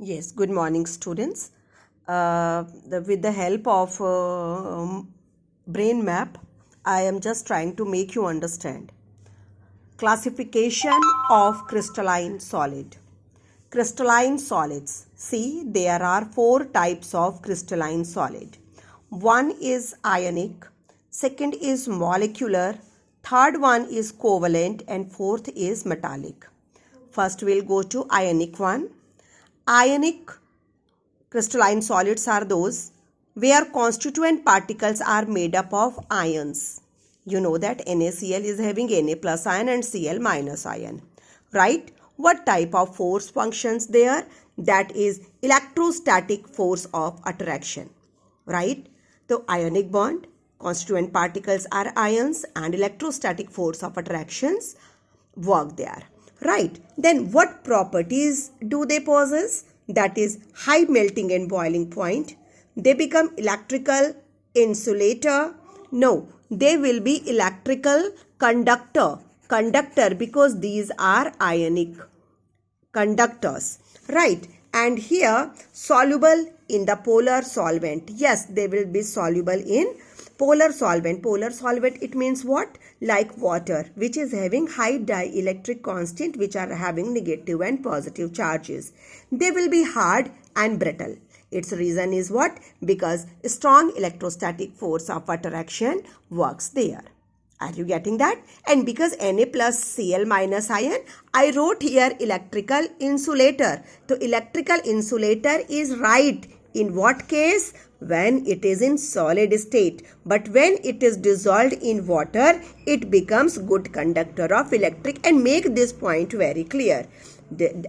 Yes, good morning, students. With the help of brain map, I am just trying to make you understand. Classification of crystalline solid. Crystalline solids. See, there are four types of crystalline solid. One is ionic, second is molecular, third one is covalent, and fourth is metallic. First, we'll go to ionic one. Ionic crystalline solids are those where constituent particles are made up of ions. You know that NaCl is having Na plus ion and Cl minus ion, right? What type of force functions there? That is electrostatic force of attraction, right? So ionic bond, constituent particles are ions, and electrostatic force of attractions work there, right? Then what properties do they possess? That is high melting and boiling point. They become electrical insulator. No, they will be electrical conductor because these are ionic conductors, right? And here soluble in the polar solvent. Yes, they will be soluble in polar solvent. Polar solvent, it means what? Like water, which is having high dielectric constant, which are having negative and positive charges. They will be hard and brittle. Its reason is what? Because strong electrostatic force of attraction works there. Are you getting that? And because Na plus Cl minus ion, I wrote here electrical insulator. So electrical insulator is right. In what case? When it is in solid state. But when it is dissolved in water, it becomes good conductor of electric. And make this point very clear.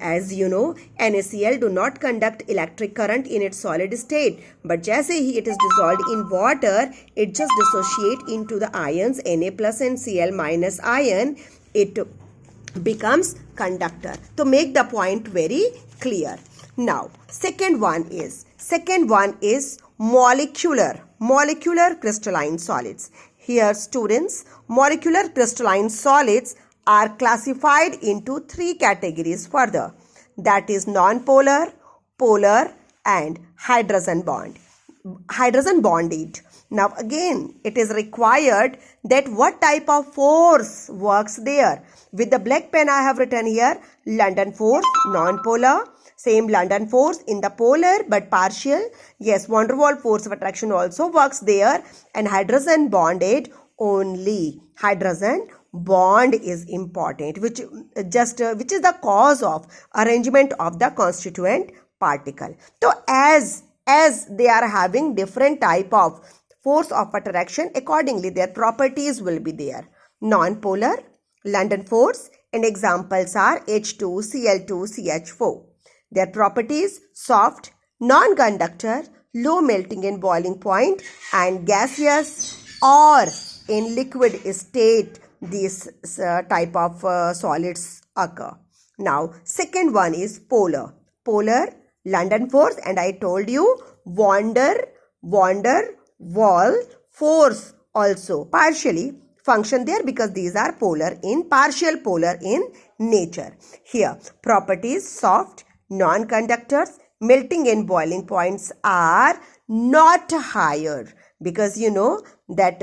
As you know, NaCl do not conduct electric current in its solid state, but jaise hi it is dissolved in water, it just dissociate into the ions Na plus and Cl minus ion, it becomes conductor. So make the point very clear. Now second one is molecular crystalline solids. Here students, molecular crystalline solids are classified into three categories further. That is non-polar, polar, and hydrogen bonded. Now again, it is required that what type of force works there. With the black pen I have written here, London force, non-polar. Same London force in the polar but partial. Yes, van der Waals force of attraction also works there. And hydrogen bonded only. Hydrogen bond is important, which is the cause of arrangement of the constituent particle. So as they are having different type of force of attraction, accordingly their properties will be there. Non-polar, London force, and examples are H2, Cl2, CH4. Their properties: soft, non-conductor, low melting and boiling point, and gaseous or in liquid state. These type of solids occur. Now second one is polar, London force, and I told you van der Waals force also partially function there because these are partial polar in nature. Here properties: soft, non-conductors, melting and boiling points are not higher because you know that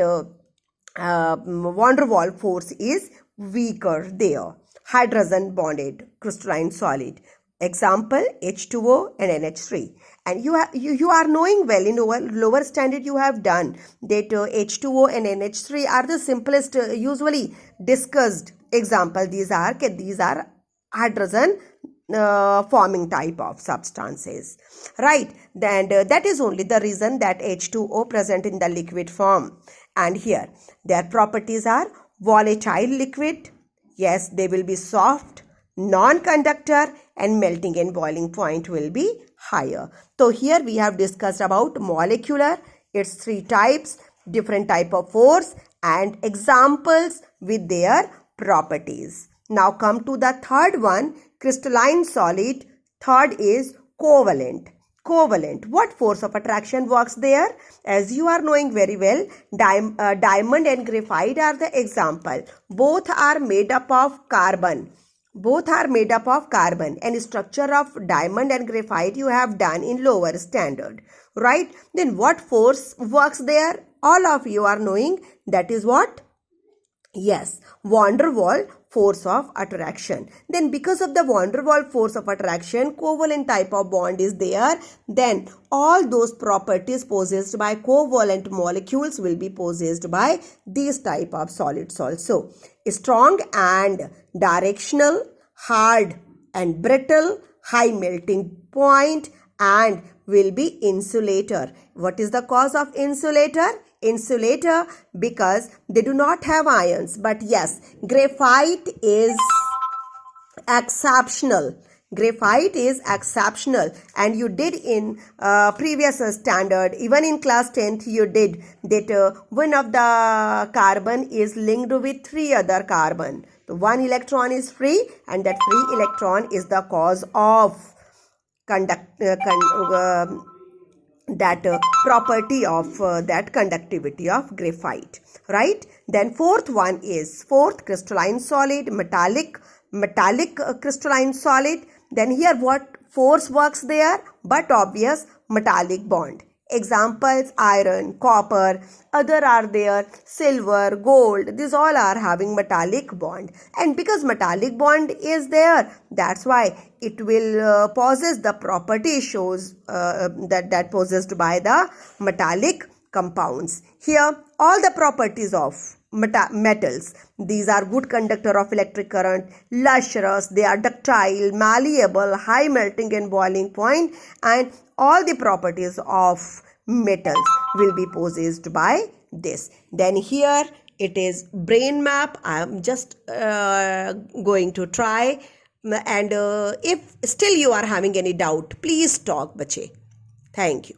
van der Waals force is weaker there. Hydrogen bonded crystalline solid. Example H2O and NH3. And you are knowing well in lower standard you have done that H2O and NH3 are the simplest usually discussed example. These are hydrogen forming type of substances, right? Then that is only the reason that H2O present in the liquid form. And here their properties are volatile liquid. Yes, they will be soft, non-conductor, and melting and boiling point will be higher. So here we have discussed about molecular, its three types, different type of force, and examples with their properties. Now come to the third one, crystalline solid. Third is covalent. What force of attraction works there? As you are knowing very well, diamond and graphite are the example. Both are made up of carbon. Both are made up of carbon, and structure of diamond and graphite you have done in lower standard, right? Then what force works there? All of you are knowing that is what? Yes, van der Waal force of attraction. Then because of the van der Waal force of attraction, covalent type of bond is there. Then all those properties possessed by covalent molecules will be possessed by these type of solids also. Strong and directional, hard and brittle, high melting point, and will be insulator. What is the cause of insulator? Insulator because they do not have ions. But yes, graphite is exceptional. Graphite is exceptional, and you did in previous standard, even in class 10th, you did that one of the carbon is linked with three other carbon. So one electron is free, and that free electron is the cause of property of that conductivity of graphite, right? Then fourth crystalline solid, metallic crystalline solid. Then here what force works there? But obvious, metallic bond. Examples: iron, copper, other are there, silver, gold. These all are having metallic bond. And because metallic bond is there, that's why it will possess the property shows that possessed by the metallic compounds. Here all the properties of metals. These are good conductor of electric current, lustrous, they are ductile, malleable, high melting and boiling point, and all the properties of metals will be possessed by this. Then here it is brain map. I am just going to try, and if still you are having any doubt, please talk, bache. Thank you.